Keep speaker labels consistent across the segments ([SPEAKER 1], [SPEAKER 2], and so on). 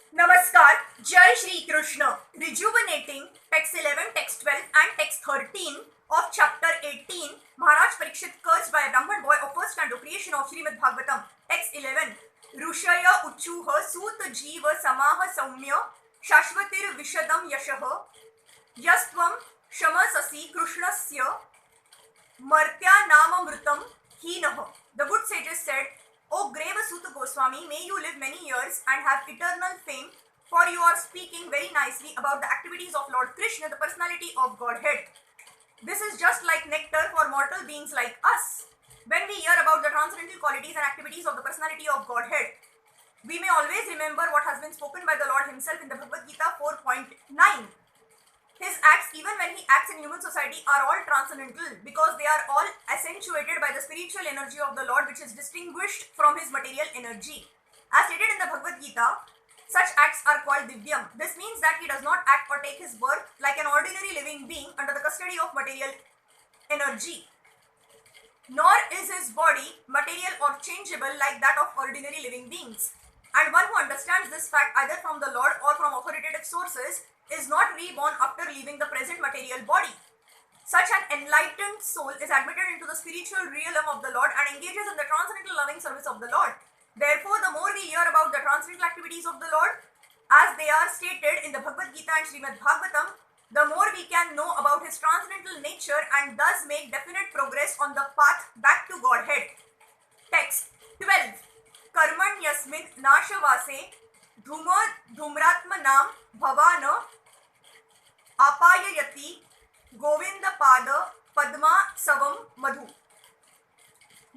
[SPEAKER 1] Namaskar, Jai Shri Krishna, rejuvenating text 11, text 12 and text 13 of chapter 18, Maharaj Pariksit cursed by a Brahman boy of first canto creation of Srimad Bhagavatam, text 11, Rushaya Uchuha Sut Jiva Samaha Saumya Shashvatir Vishadam Yashaha Yastvam Shamasasi Krishnasya Martya Namamrutam Hinaha. The good sages said, O grave Suta Goswami, may you live many years and have eternal fame, for you are speaking very nicely about the activities of Lord Krishna, the personality of Godhead. This is just like nectar for mortal beings like us. When we hear about the transcendental qualities and activities of the personality of Godhead, we may always remember what has been spoken by the Lord himself in the Bhagavad Gita 4.9. His acts, even when he acts in human society, are all transcendental because they are all accentuated by the spiritual energy of the Lord, which is distinguished from his material energy. As stated in the Bhagavad Gita, such acts are called divyam. This means that he does not act or take his birth like an ordinary living being under the custody of material energy. Nor is his body material or changeable like that of ordinary living beings. And one who understands this fact either from the Lord or from authoritative sources is not reborn after leaving the present material body. Such an enlightened soul is admitted into the spiritual realm of the Lord and engages in the transcendental loving service of the Lord. Therefore, the more we hear about the transcendental activities of the Lord, as they are stated in the Bhagavad Gita and Srimad Bhagavatam, the more we can know about his transcendental nature and thus make definite progress on the path back to Godhead. Text 12. Karman yasmin nashavase dhumratmanam bhavana apayayati govinda pada padma savam madhu.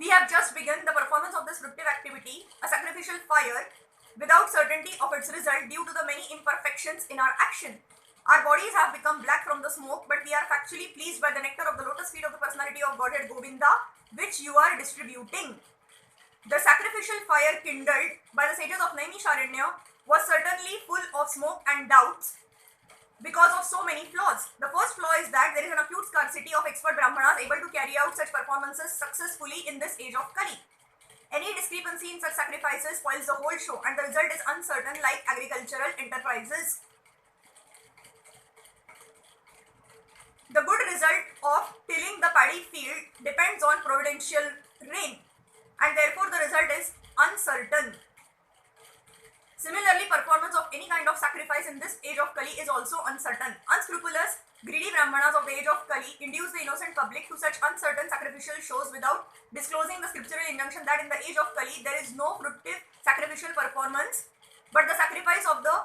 [SPEAKER 1] We have just begun the performance of this fructive activity, a sacrificial fire, without certainty of its result due to the many imperfections in our action. Our bodies have become black from the smoke, but we are factually pleased by the nectar of the lotus feet of the personality of Godhead Govinda, which you are distributing. The sacrificial fire kindled by the sages of Naimisharanya was certainly full of smoke and doubts because of so many flaws. The first flaw is that there is an acute scarcity of expert Brahmanas able to carry out such performances successfully in this age of Kali. Any discrepancy in such sacrifices spoils the whole show and the result is uncertain like agricultural enterprises. The good result of tilling the paddy field depends on providential rain and therefore the result is uncertain. Similarly, performance of any kind of sacrifice in this age of Kali is also uncertain. Unscrupulous, greedy Brahmanas of the age of Kali induce the innocent public to such uncertain sacrificial shows without disclosing the scriptural injunction that in the age of Kali there is no fructive sacrificial performance but the sacrifice of the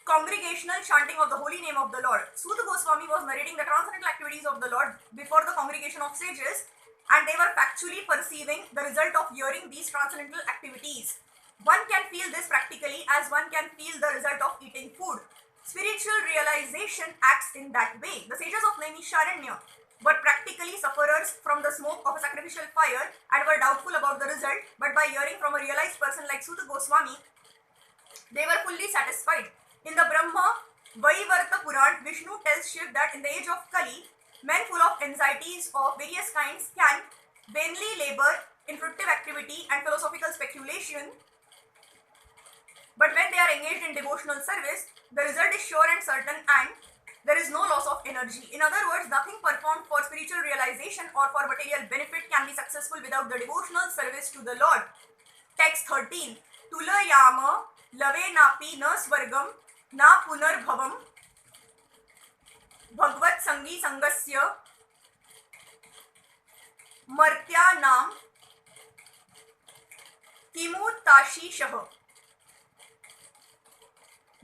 [SPEAKER 1] congregational chanting of the holy name of the Lord. Suta Goswami was narrating the transcendental activities of the Lord before the congregation of sages and they were factually perceiving the result of hearing these transcendental activities. One can feel this practically as one can feel the result of eating food. Spiritual realization acts in that way. The sages of Naimisharanya were practically sufferers from the smoke of a sacrificial fire and were doubtful about the result, but by hearing from a realized person like Suta Goswami, they were fully satisfied. In the Brahma Vaivarta Puran, Vishnu tells Shiv that in the age of Kali, men full of anxieties of various kinds can vainly labor in fructive activity and philosophical speculation, but when they are engaged in devotional service, the result is sure and certain and there is no loss of energy. In other words, nothing performed for spiritual realization or for material benefit can be successful without the devotional service to the Lord. Text 13. Tulayama lave napi na swargam na punar bhavam bhagvat sangi sangasya martya nam kimuttashi shaha.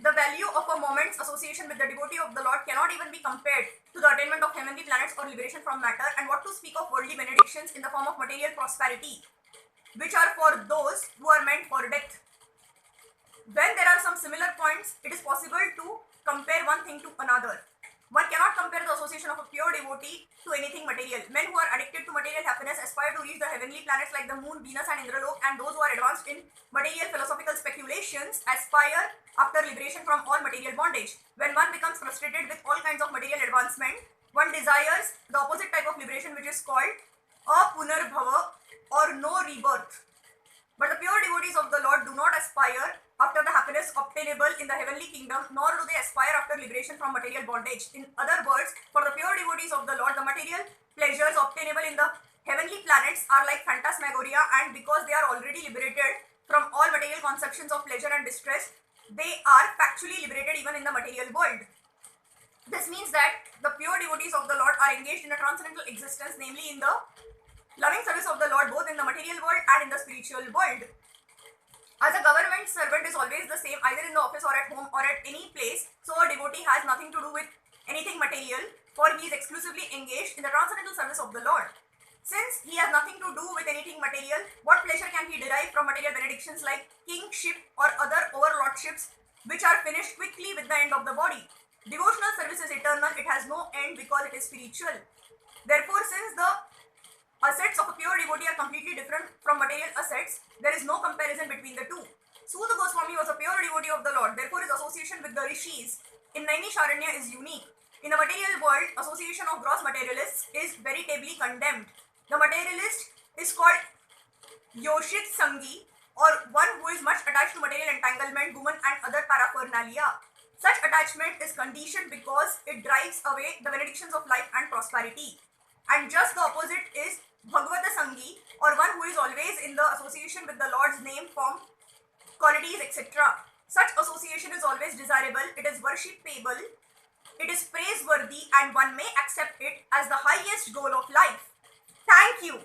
[SPEAKER 1] The value of a moment's association with the devotee of the Lord cannot even be compared to the attainment of heavenly planets or liberation from matter, and what to speak of worldly benedictions in the form of material prosperity, which are for those who are meant for death. When there are some similar points, it is possible to compare one thing to another. One cannot compare the association of a pure devotee to anything material. Men who are addicted to material happiness aspire to reach the heavenly planets like the moon, Venus and Indralok, and those who are advanced in material philosophical speculations aspire after liberation from all material bondage. When one becomes frustrated with all kinds of material advancement, one desires the opposite type of liberation, which is called a punarbhava or no rebirth. But the pure devotees of the Lord do not aspire after the happiness obtainable in the heavenly kingdom, nor do they aspire after liberation from material bondage. In other words, for the pure devotees of the Lord, the material pleasures obtainable in the heavenly planets are like phantasmagoria, and because they are already liberated from all material conceptions of pleasure and distress, they are factually liberated even in the material world. This means that the pure devotees of the Lord are engaged in a transcendental existence, namely in the loving service of the Lord, both in the material world and in the spiritual world. As a government servant is always the same, either in the office or at home or at any place, so a devotee has nothing to do with anything material, for he is exclusively engaged in the transcendental service of the Lord. Since he has nothing to do with anything material, what pleasure can he derive from material benedictions like kingship or other overlordships, which are finished quickly with the end of the body? Devotional service is eternal, it has no end because it is spiritual. Therefore, since the assets of a pure devotee are completely different from material assets, there is no comparison between the two. Suta Goswami was a pure devotee of the Lord, therefore his association with the rishis in Naimisharanya is unique. In the material world, association of gross materialists is veritably condemned. The materialist is called Yoshit Sangi, or one who is much attached to material entanglement, woman and other paraphernalia. Such attachment is conditioned because it drives away the benedictions of life and prosperity. And just the opposite is Bhagavata Sangi, or one who is always in the association with the Lord's name, form, qualities, etc. Such association is always desirable, it is worshipable, it is praiseworthy, and one may accept it as the highest goal of life. Thank you.